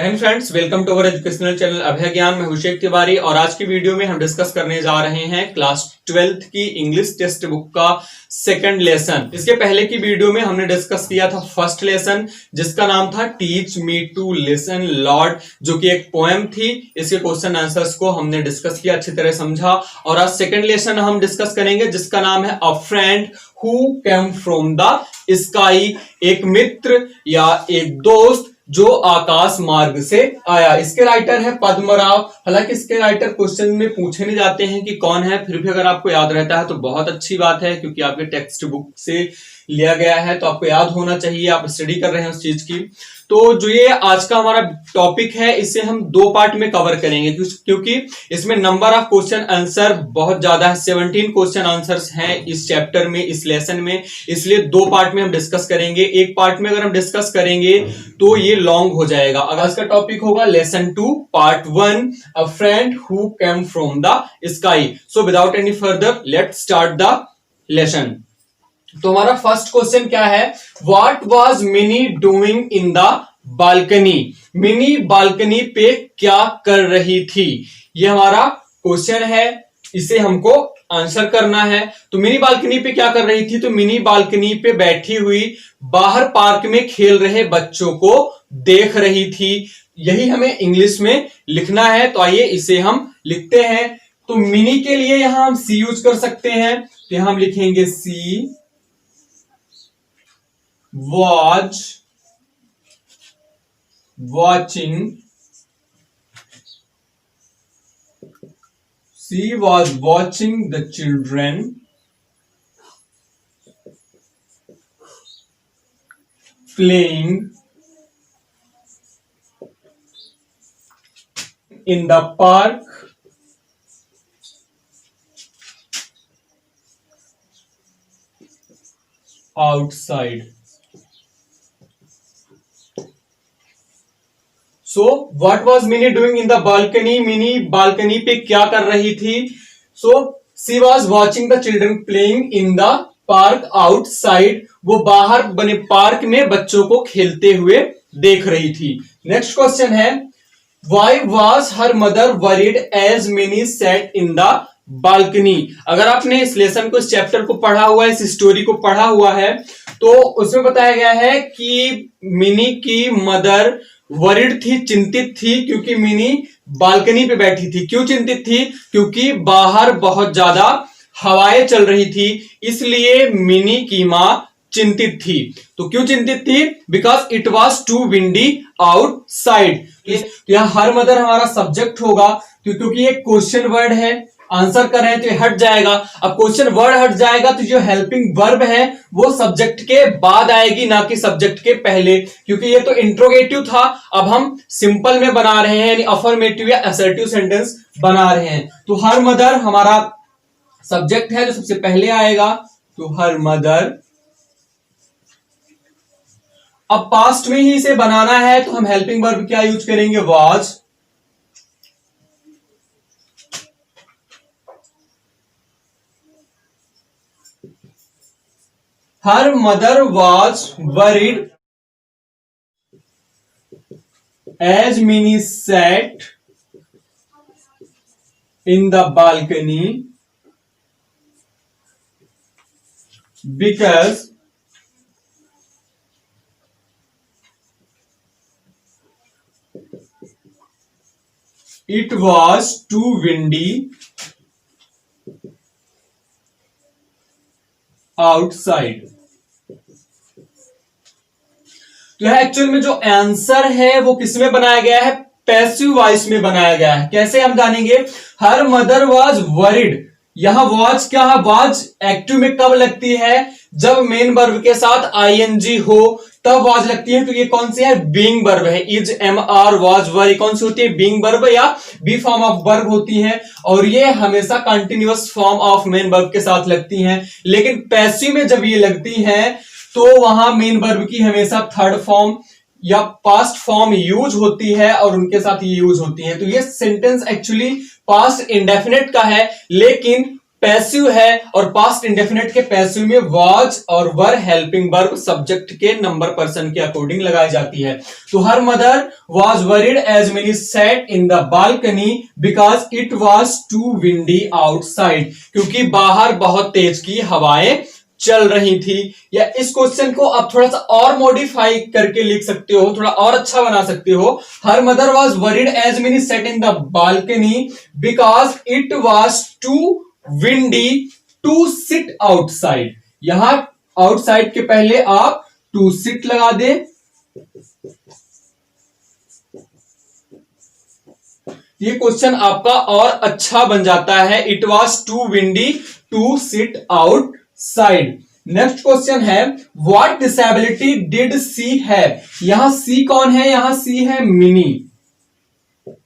And friends, welcome to our educational channel Abhay Gyan में अभिषेक तिवारी। और आज की वीडियो में हम डिस्कस करने जा रहे हैं क्लास 12th की इंग्लिश टेक्स्ट बुक का सेकंड लेसन। इसके पहले की वीडियो में हमने डिस्कस किया था फर्स्ट लेसन, जिसका नाम था teach me to listen lord, जो कि एक पोएम थी। इसके क्वेश्चन आंसर्स को हमने डिस्कस किया, अच्छी तरह समझा। और आज सेकंड लेसन हम डिस्कस करेंगे, जिसका नाम है अ friend who came from the sky, एक मित्र या एक दोस्त जो आकाश मार्ग से आया। इसके राइटर है पद्मराव। हालांकि इसके राइटर क्वेश्चन में पूछे नहीं जाते हैं कि कौन है, फिर भी अगर आपको याद रहता है तो बहुत अच्छी बात है, क्योंकि आपके टेक्स्ट बुक से लिया गया है तो आपको याद होना चाहिए, आप स्टडी कर रहे हैं उस चीज की। तो जो ये आज का हमारा टॉपिक है, इसे हम दो पार्ट में कवर करेंगे, क्योंकि इसमें नंबर ऑफ क्वेश्चन आंसर बहुत ज्यादा है। 17 क्वेश्चन आंसर्स हैं इस चैप्टर में, इस लेसन में, इसलिए दो पार्ट में हम डिस्कस करेंगे। एक पार्ट में अगर हम डिस्कस करेंगे तो ये लॉन्ग हो जाएगा। अगर इसका टॉपिक होगा lesson 2 part 1, a friend who came from the sky. So without any further let's start the lesson. तो हमारा फर्स्ट क्वेश्चन क्या है? What was mini doing in the balcony? Mini balcony पे क्या कर रही थी? ये हमारा क्वेश्चन है, इसे हमको आंसर करना है। तो मिनी बालकनी पे क्या कर रही थी? तो मिनी बालकनी पे बैठी हुई बाहर पार्क में खेल रहे बच्चों को देख रही थी। यही हमें इंग्लिश में लिखना है, तो आइए इसे हम लिखते हैं। तो मिनी के लिए यहां हम सी यूज कर सकते हैं, तो यहां हम लिखेंगे सी was watching the children playing in the park outside. So what was Minnie doing in the balcony? Mini balcony पे क्या कर रही थी? So she was watching the children playing in the park outside. वो बाहर बने पार्क में बच्चों को खेलते हुए देख रही थी। नेक्स्ट क्वेश्चन है, why was her mother worried as Minnie sat in the balcony? अगर आपने इस लेसन को, इस चैप्टर को पढ़ा हुआ है, इस स्टोरी को पढ़ा हुआ है, तो उसमें बताया गया है कि मिनी की मदर वरिड थी, चिंतित थी, क्योंकि मिनी बालकनी पे बैठी थी। क्यों चिंतित थी? क्योंकि बाहर बहुत ज्यादा हवाएं चल रही थी, इसलिए मिनी की मां चिंतित थी। तो क्यों चिंतित थी? Because it was too windy outside. तो यहां हर मदर हमारा सब्जेक्ट होगा, क्योंकि ये क्वेश्चन वर्ड है, आंसर कर रहे हैं तो ये हट जाएगा। अब क्वेश्चन वर्ड हट जाएगा तो जो हेल्पिंग वर्ब है वो सब्जेक्ट के बाद आएगी, ना कि सब्जेक्ट के पहले, क्योंकि ये तो इंट्रोगेटिव था। अब हम सिंपल में बना रहे हैं, यानी अफर्मेटिव या असर्टिव सेंटेंस बना रहे हैं। तो हर मदर हमारा सब्जेक्ट है जो सबसे पहले आएगा, तो हर मदर। अब पास्ट में ही इसे बनाना है, तो हम हेल्पिंग वर्ब क्या यूज करेंगे? Was. Her mother was worried as Minnie sat in the balcony because it was too windy outside. तो एक्चुअल में जो आंसर है वो किसमें बनाया गया है? पैसिव वॉइस में बनाया गया है। कैसे हम जानेंगे? हर मदर वाज वरिड। यहां वाज क्या है? वाज एक्टिव में कब लगती है? जब मेन वर्ब के साथ आईएनजी हो तब वाज लगती है। तो ये कौन सी है? बीइंग वर्ब है। इज, एम, आर, वाज, वर, कौन सी होती है? बीइंग वर्ब या बी फॉर्म ऑफ वर्ब होती है, और ये हमेशा continuous form of main verb के साथ लगती हैं। लेकिन पैसिव में जब ये लगती हैं तो वहां मेन वर्ब की हमेशा थर्ड फॉर्म या पास्ट फॉर्म यूज होती है, और उनके साथ ये यूज होती है। तो ये सेंटेंस एक्चुअली पास्ट इंडेफिनिट का है, लेकिन पैसिव है और पास्ट इंडेफिनिट के पैसिव में वाज और वर हेल्पिंग वर्ब सब्जेक्ट के नंबर पर्सन के अकॉर्डिंग लगाई जाती है। तो her mother was worried as Mini sat in the balcony because it was too windy outside, क्योंकि बाहर बहुत तेज की हवाएं चल रही थी। या इस क्वेश्चन को आप थोड़ा सा और मॉडिफाई करके लिख सकते हो, थोड़ा और अच्छा बना सकते हो। Her mother was worried as Mini set in the balcony because it was too windy to sit outside. यहां आउटसाइड के पहले आप टू सिट लगा दे। ये क्वेश्चन आपका और अच्छा बन जाता है। It was too windy to sit outside. Next question है what disability did she have. यहां सी कौन है? यहां सी है मिनी,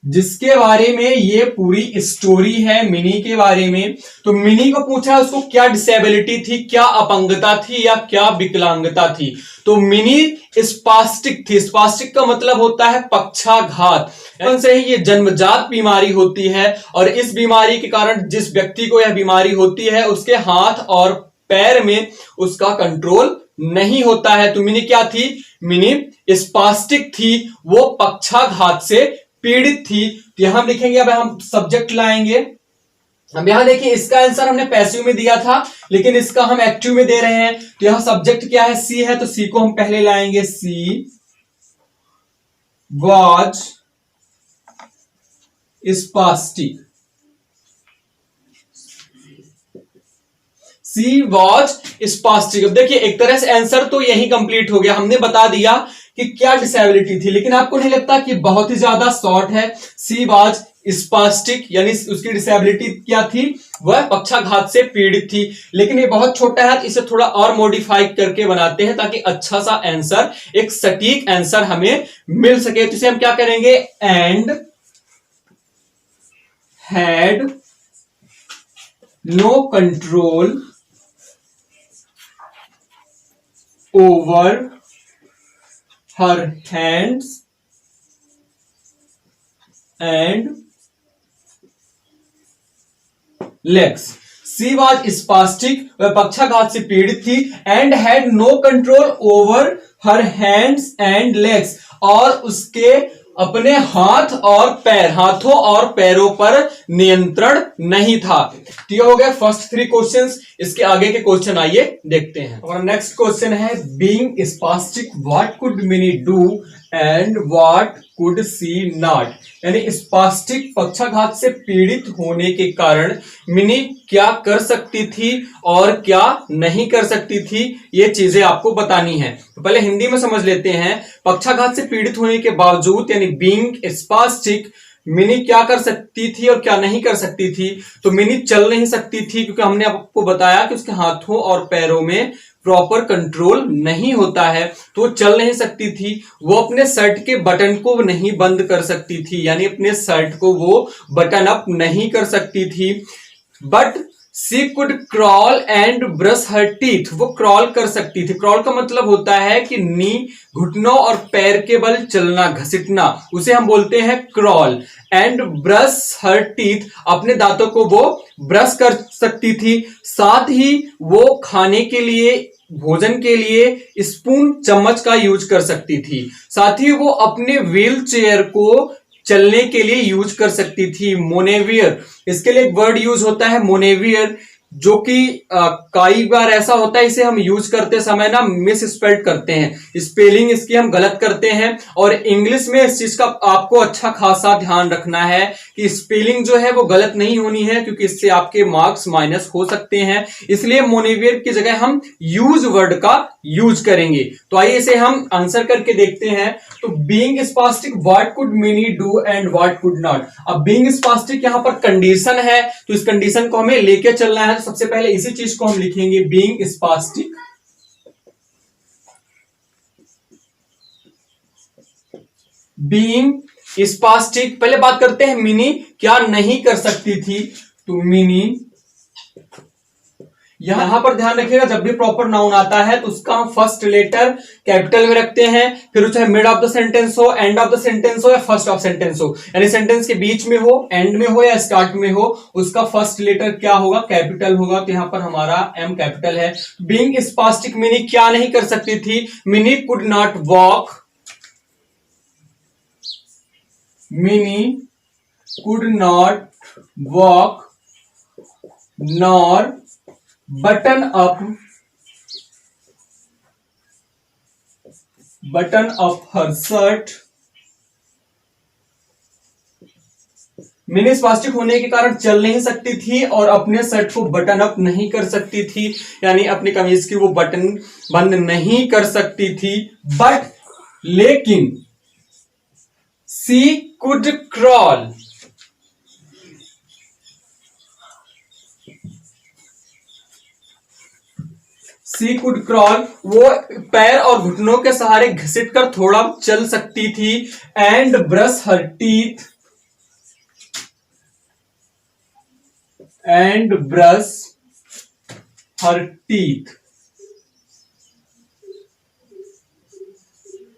जिसके बारे में ये पूरी स्टोरी है, मिनी के बारे में। तो मिनी को पूछा है उसको क्या डिसेबिलिटी थी, क्या अपंगता थी या क्या विकलांगता थी। तो मिनी स्पास्टिक थी। स्पास्टिक का मतलब होता है पक्षाघात। से ही ये जन्मजात बीमारी होती है और इस बीमारी के कारण जिस व्यक्ति को यह बीमारी होती है उसके हाथ और पैर में उसका कंट्रोल नहीं होता है। तो मिनी क्या थी? मिनी स्पास्टिक थी, वो पक्षाघात से पीड़ित थी। तो यहां लिखेंगे, अब हम सब्जेक्ट लाएंगे। अब यहां देखिए इसका आंसर हमने पैसिव में दिया था लेकिन इसका हम एक्टिव में दे रहे हैं। तो यहां सब्जेक्ट क्या है? सी है, तो सी को हम पहले लाएंगे। She was spastic. She was spastic. अब देखिए एक तरह से आंसर तो यही कंप्लीट हो गया। हमने बता दिया कि क्या डिसेबिलिटी थी, लेकिन आपको नहीं लगता कि बहुत ही ज्यादा शॉर्ट है? सी वॉज स्पास्टिक यानी उसकी डिसेबिलिटी क्या थी? वह पक्षाघात से पीड़ित थी। लेकिन ये बहुत छोटा है, इसे थोड़ा और मॉडिफाई करके बनाते हैं ताकि अच्छा सा आंसर, एक सटीक आंसर हमें मिल सके। तो इसे हम क्या करेंगे? And had no control over her hands and legs. She was spastic, वह पक्षाघात से पीड़ित थी। and had no control over her hands and legs, और उसके अपने हाथ और पैर, हाथों और पैरों पर नियंत्रण नहीं था। तो ये हो गया फर्स्ट 3 क्वेश्चंस। इसके आगे के क्वेश्चन आइए देखते हैं। और नेक्स्ट क्वेश्चन है being spastic what could mini do and what could see not. यानी स्पास्टिक पक्षाघात से पीड़ित होने के कारण मिनी क्या कर सकती थी और क्या नहीं कर सकती थी, ये चीजें आपको बतानी है। तो पहले हिंदी में समझ लेते हैं। पक्षाघात से पीड़ित होने के बावजूद यानी बीइंग स्पास्टिक मिनी क्या कर सकती थी और क्या नहीं कर सकती थी। तो मिनी चल नहीं सकती थी क्योंकि हमने आपको बताया कि उसके हाथों और पैरों में प्रॉपर कंट्रोल नहीं होता है, तो वो चल नहीं सकती थी। वो अपने शर्ट के बटन को नहीं बंद कर सकती थी, यानी अपने शर्ट को वो बटन अप नहीं कर सकती थी। But she could crawl and brush her teeth. वो क्रॉल कर सकती थी। क्रॉल का मतलब होता है कि नी, घुटनों और पैर के बल चलना, घसीटना, उसे हम बोलते हैं crawl. And brush her teeth, अपने दांतों को वो ब्रश कर सकती थी। साथ ही वो खाने के लिए, भोजन के लिए स्पून, चम्मच का यूज कर सकती थी। साथ ही वो अपने व्हील चेयर को चलने के लिए यूज कर सकती थी। मोनेवियर, इसके लिए एक वर्ड यूज होता है मोनेवियर, जो कि कई बार ऐसा होता है इसे हम यूज करते समय ना मिस स्पेल्ड करते हैं, स्पेलिंग इसकी हम गलत करते हैं। और इंग्लिश में इस चीज का आपको अच्छा खासा ध्यान रखना है कि स्पेलिंग जो है वो गलत नहीं होनी है, क्योंकि इससे आपके मार्क्स माइनस हो सकते हैं। इसलिए मोनेवियर की जगह हम यूज वर्ड का यूज करेंगे। तो आइए इसे हम आंसर करके देखते हैं। तो being spastic what could mini do and what could not. अब बीइंग स्पास्टिक यहां पर कंडीशन है, तो इस कंडीशन को हमें लेके चलना है। सबसे पहले इसी चीज को हम लिखेंगे, बीइंग स्पास्टिक बीइंग स्पास्टिक। पहले बात करते हैं मिनी क्या नहीं कर सकती थी। तो मिनी यहां पर ध्यान रखिएगा, जब भी प्रॉपर नाउन आता है तो उसका हम फर्स्ट लेटर कैपिटल में रखते हैं, फिर चाहे मिड ऑफ द सेंटेंस हो, एंड ऑफ द सेंटेंस हो या फर्स्ट ऑफ सेंटेंस हो, यानी सेंटेंस के बीच में हो, एंड में हो या स्टार्ट में हो, उसका फर्स्ट लेटर क्या होगा, कैपिटल होगा। तो यहां पर हमारा एम कैपिटल है। बीइंग स्पास्टिक, मिनी क्या नहीं कर सकती थी, mini could not walk, mini could not walk nor button up her shirt. Mini spastic होने के कारण चल नहीं सकती थी और अपने शर्ट को बटन अप नहीं कर सकती थी, यानी अपनी कमीज की वो बटन बंद नहीं कर सकती थी। बट लेकिन she could crawl, she could crawl, वो पैर और घुटनों के सहारे घसीट कर थोड़ा चल सकती थी। And brush her teeth, and brush her teeth.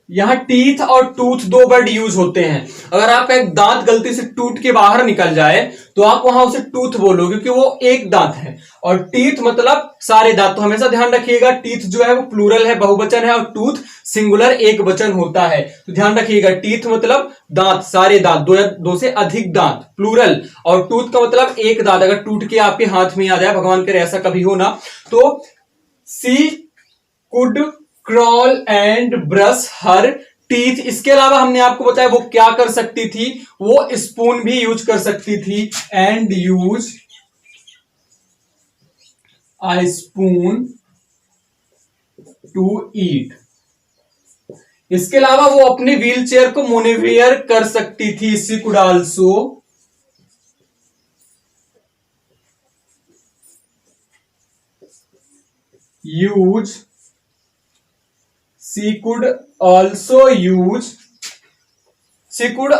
यहां टीथ और टूथ दो वर्ड यूज होते हैं। अगर आपका एक दांत गलती से टूट के बाहर निकल जाए तो आप वहां उसे टूथ बोलोगे क्योंकि वो एक दांत है, और टीथ मतलब सारे दांत। तो हमेशा ध्यान रखिएगा, टीथ जो है वो प्लूरल है, बहुवचन है, और टूथ सिंगुलर एक वचन होता है। तो ध्यान रखिएगा, टीथ मतलब दांत, सारे दांत, दो से अधिक दांत, प्लूरल। और टूथ का मतलब एक दांत अगर टूट के आपके हाथ में आ जाए, भगवान करे ऐसा कभी हो ना। तो she could crawl and brush her teeth. इसके अलावा हमने आपको बताया वो क्या कर सकती थी, वो स्पून भी यूज कर सकती थी, and use a spoon to eat. इसके अलावा वो अपने व्हील चेयर को मोनिवियर कर सकती थी। She could also use, she could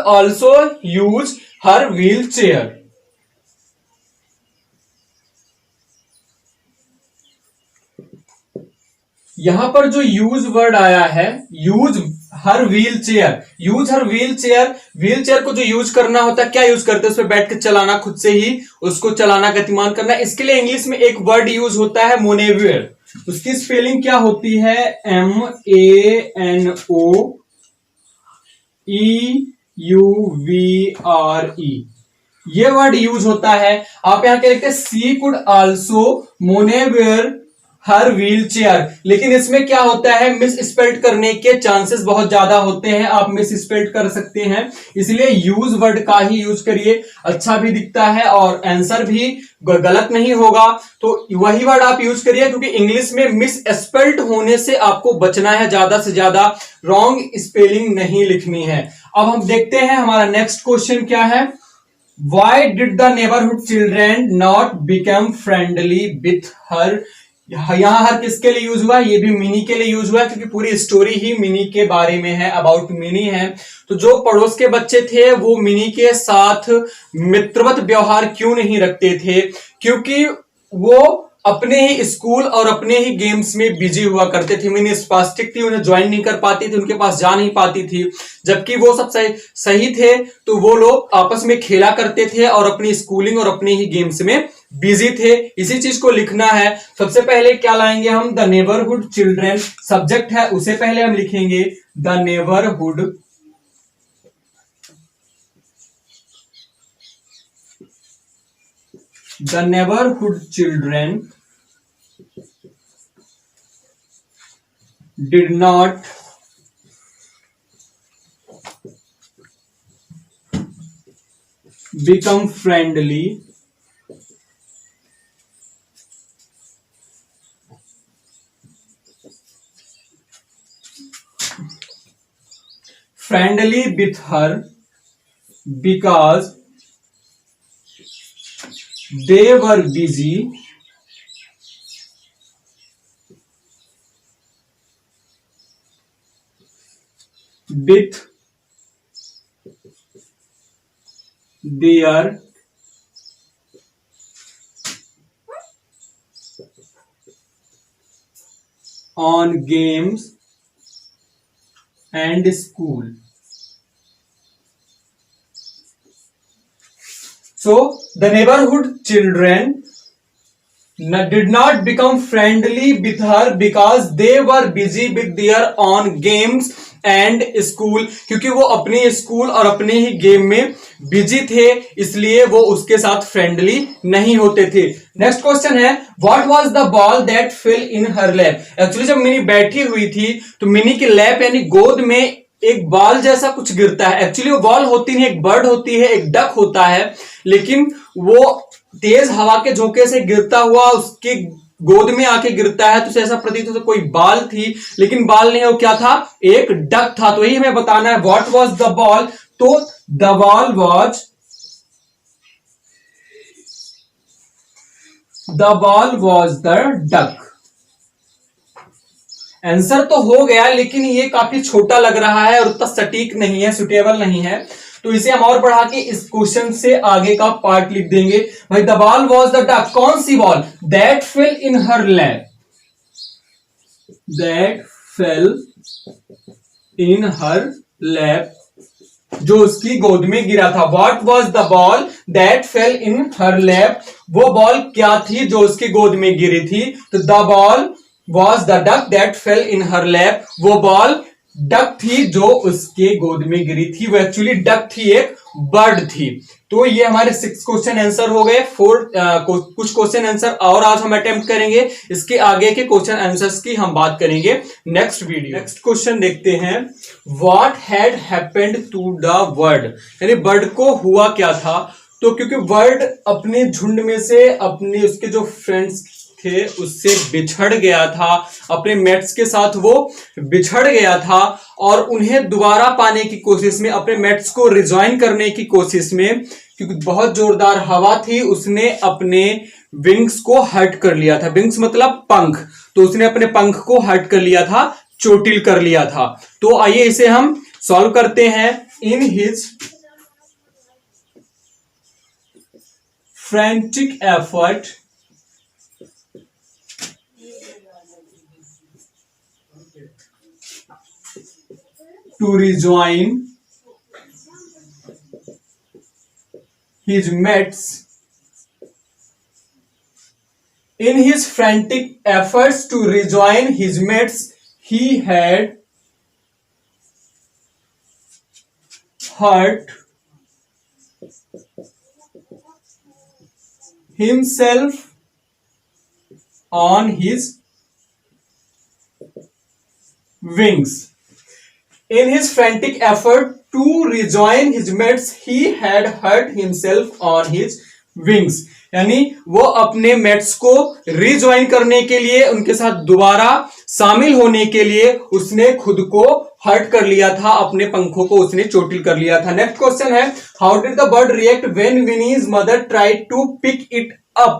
also use her wheelchair। यहां पर जो यूज वर्ड आया है, use her wheel chair, use her wheel chair, wheel chair को जो यूज करना होता है, क्या यूज करते हैं, उस पर बैठ के चलाना, खुद से ही उसको चलाना, गतिमान करना। इसके लिए इंग्लिश में एक वर्ड यूज होता है मोनेवियर। उसकी स्पेलिंग क्या होती है, MANOEUVRE, ये वर्ड यूज होता है। आप यहां क्या लिखते हैं, she could also manoeuvre her wheelchair, लेकिन इसमें क्या होता है, मिस स्पेल्ड करने के चांसेस बहुत ज्यादा होते हैं, आप मिस स्पेल्ड कर सकते हैं, इसलिए यूज वर्ड का ही यूज करिए, अच्छा भी दिखता है और आंसर भी गलत नहीं होगा। तो वही वर्ड आप यूज करिए, क्योंकि इंग्लिश में मिस स्पेल्ड होने से आपको बचना है, ज्यादा से ज्यादा रॉन्ग स्पेलिंग नहीं लिखनी है। अब हम देखते हैं हमारा नेक्स्ट क्वेश्चन क्या है। Why did the neighborhood children not become friendly with her? यहां हर किसके लिए यूज हुआ, ये भी मिनी के लिए यूज हुआ, क्योंकि पूरी स्टोरी ही मिनी के बारे में है, अबाउट मिनी है। तो जो पड़ोस के बच्चे थे वो मिनी के साथ मित्रवत व्यवहार क्यों नहीं रखते थे, क्योंकि वो अपने ही स्कूल और अपने ही गेम्स में बिजी हुआ करते थे। मिनी स्पास्टिक थी, उन्हें ज्वाइन नहीं कर पाती थी, उनके पास जा नहीं पाती थी, जबकि वो सब सही थे। तो वो लोग आपस में खेला करते थे और अपनी स्कूलिंग और अपने ही गेम्स में बिजी थे। इसी चीज को लिखना है। सबसे पहले क्या लाएंगे हम, द नेबरहुड चिल्ड्रेन, सब्जेक्ट है उसे पहले हम लिखेंगे the neighbourhood children did not become friendly with her because they were busy with their on games and school. So the neighborhood children did not become friendly with her because they were busy with their own games and school, क्योंकि वो अपने school और अपने ही game में busy थे, इसलिए वो उसके साथ फ्रेंडली नहीं होते थे। नेक्स्ट क्वेश्चन है, what was the ball that fell in her lap. Actually जब मिनी बैठी हुई थी तो मिनी की लैप यानी गोद में एक बॉल जैसा कुछ गिरता है। एक्चुअली वो बॉल होती नहीं, एक बर्ड होती है, एक डक होता है, लेकिन वो तेज हवा के झोंके से गिरता हुआ उसके गोद में आके गिरता है, तो उसे ऐसा प्रतीत होता कोई बाल थी, लेकिन बाल नहीं है, वो क्या था, एक डक था। तो यही हमें बताना है, व्हाट वाज द बॉल। तो the ball was the duck. Answer तो हो गया, लेकिन ये काफी छोटा लग रहा है और उतना सटीक नहीं है, सुटेबल नहीं है, तो इसे हम और बढ़ा के इस क्वेश्चन से आगे का पार्ट लिख देंगे। भाई the ball was the duck, कौन सी ball, that fell in her lap, that fell in her lap, जो उसकी गोद में गिरा था। What was the ball that fell in her lap, वो बॉल क्या थी जो उसकी गोद में गिरी थी। तो the ball was the duck that fell in her lap, वो बॉल डक थी जो उसके गोद में गिरी थी। वो एक्चुअली डक थी, एक बर्ड थी। तो ये हमारे 6 क्वेश्चन आंसर हो गए। कुछ क्वेश्चन आंसर और आज हम अटेम्प्ट करेंगे, इसके आगे के क्वेश्चन आंसर्स की हम बात करेंगे नेक्स्ट वीडियो। नेक्स्ट क्वेश्चन देखते हैं, what had happened to the bird, यानी बर्ड को हुआ क्या था। तो क्योंकि बर्ड अपने झुंड में से अपने उसके जो फ्रेंड्स थे उससे बिछड़ गया था, अपने मेट्स के साथ वो बिछड़ गया था, और उन्हें दोबारा पाने की कोशिश में, अपने मेट्स को रिजॉइन करने की कोशिश में, क्योंकि बहुत जोरदार हवा थी, उसने अपने विंग्स को हर्ट कर लिया था। विंग्स मतलब पंख, तो उसने अपने पंख को हर्ट कर लिया था, चोटिल कर लिया था। तो आइए इसे हम सॉल्व करते हैं। In his frantic effort to rejoin his mates, in his frantic efforts to rejoin his mates, he had hurt himself on his wings. In his frantic effort to rejoin his mates, he had hurt himself on his wings. यानी वो अपने mats को rejoin करने के लिए, उनके साथ दोबारा शामिल होने के लिए उसने खुद को हर्ट कर लिया था, अपने पंखों को उसने चोटिल कर लिया था। नेक्स्ट क्वेश्चन है, how did the bird react when Minnie's mother tried to pick it up.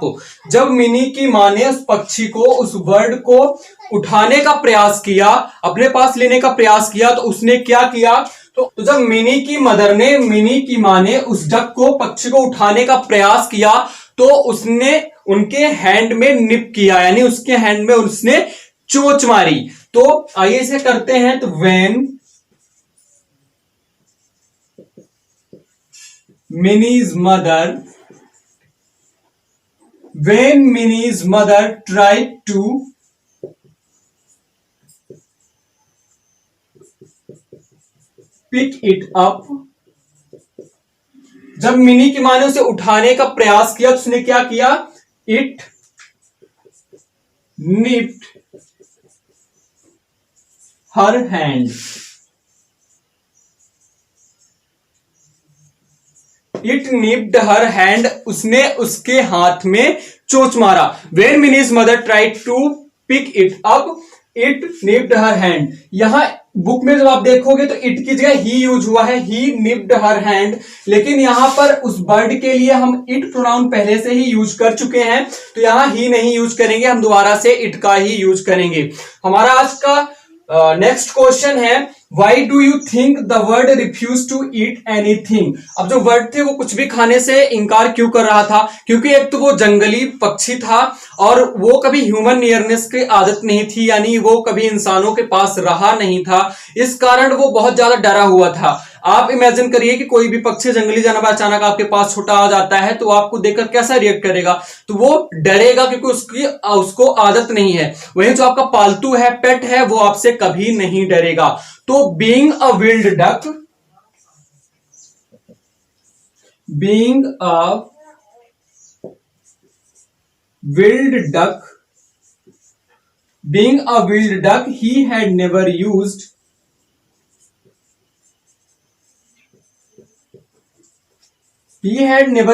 जब मिनी की मां ने उस पक्षी को, उस बर्ड को उठाने का प्रयास किया, अपने पास लेने का प्रयास किया, तो उसने क्या किया, तो जब मिनी की मदर ने, मिनी की मां ने उस डक को, पक्षी को उठाने का प्रयास किया, तो उसने उनके हैंड में निप किया, यानी उसके हैंड में उसने चोंच मारी। तो आइए इसे करते हैं। तो when minis mother tried to pick it up, जब मिनी की मां ने उसे उठाने का प्रयास किया, तो उसने क्या किया, it nipped her hand, it nipped her hand, उसने उसके हाथ में चोंच मारा। When Minnie's mother tried to pick it up, it nipped her hand। यहां बुक में जब आप देखोगे तो इट की जगह ही यूज हुआ है, ही निप्ड हर हैंड, लेकिन यहां पर उस बर्ड के लिए हम इट प्रोनाउन पहले से ही यूज कर चुके हैं, तो यहां ही नहीं यूज करेंगे, हम दोबारा से इट का ही यूज करेंगे। हमारा आज का नेक्स्ट क्वेश्चन है, why do you think the bird refuse to eat anything. अब जो वर्ड थे वो कुछ भी खाने से इंकार क्यों कर रहा था? क्योंकि एक तो वो जंगली पक्षी था और वो कभी ह्यूमन नियरनेस की आदत नहीं थी, यानी वो कभी इंसानों के पास रहा नहीं था, इस कारण वो बहुत ज्यादा डरा हुआ था। आप इमेजिन करिए कि कोई भी पक्षी, जंगली जानवर अचानक आपके पास छोटा आ जाता है तो आपको देखकर कैसा रिएक्ट करेगा? तो वो डरेगा क्योंकि उसको आदत नहीं है। वहीं जो आपका पालतू है, पेट है, वो आपसे कभी नहीं डरेगा। तो being a wild duck, being a wild duck, being a wild duck, he had never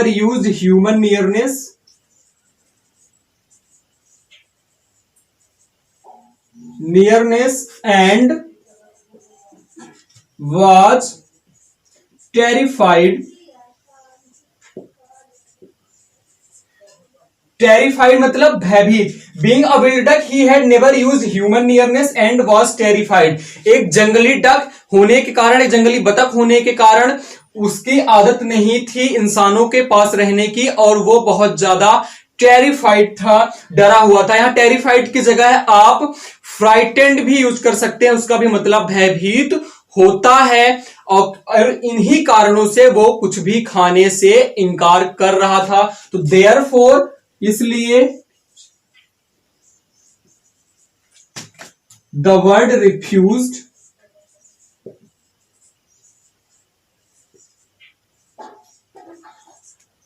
used human nearness and was terrified मतलब भयभीत। Being a wild duck he had never used human nearness and was terrified. एक जंगली duck होने के कारण, एक जंगली बतख होने के कारण उसकी आदत नहीं थी इंसानों के पास रहने की और वो बहुत ज्यादा टेरिफाइड था, डरा हुआ था। यहां टेरिफाइड की जगह आप फ्राइटेंड भी यूज कर सकते हैं, उसका भी मतलब भयभीत होता है। और इन्हीं कारणों से वो कुछ भी खाने से इनकार कर रहा था। तो देयरफॉर, इसलिए the bird refused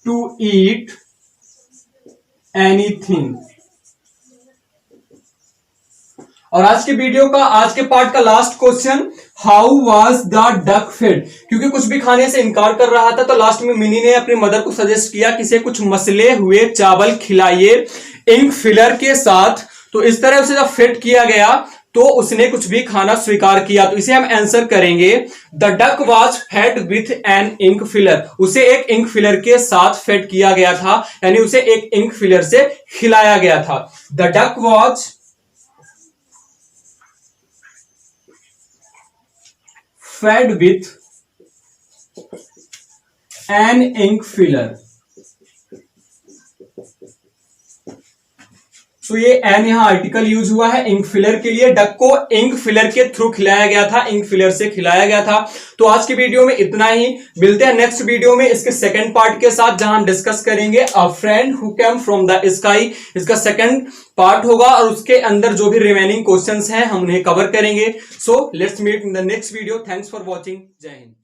to eat anything. और आज के वीडियो का, आज के पार्ट का last question, how was the duck fed. क्योंकि कुछ भी खाने से इनकार कर रहा था तो लास्ट में मिनी ने अपनी मदर को सजेस्ट किया कि इसे कुछ मसले हुए चावल खिलाइए इंक फिलर के साथ। तो इस तरह उसे जब फेड किया गया तो उसने कुछ भी खाना स्वीकार किया। तो इसे हम आंसर करेंगे, the duck was fed with an ink filler. उसे एक इंक फिलर के साथ फेड किया गया था, यानी उसे एक इंक फिलर से खिलाया गया था। The duck was fed with an ink filler। तो ये एन यहां आर्टिकल यूज हुआ है इंक फिलर के लिए। डक को इंक फिलर के थ्रू खिलाया गया था, इंक फिलर से खिलाया गया था। तो आज की वीडियो में इतना ही। मिलते हैं नेक्स्ट वीडियो में इसके सेकंड पार्ट के साथ, जहां हम डिस्कस करेंगे अ friend who came from the sky. इसका सेकंड पार्ट होगा और उसके अंदर जो भी रिमेनिंग क्वेश्चंस हैं हम उन्हें कवर करेंगे। So let's meet in the next video. Thanks for watching. जय हिंद।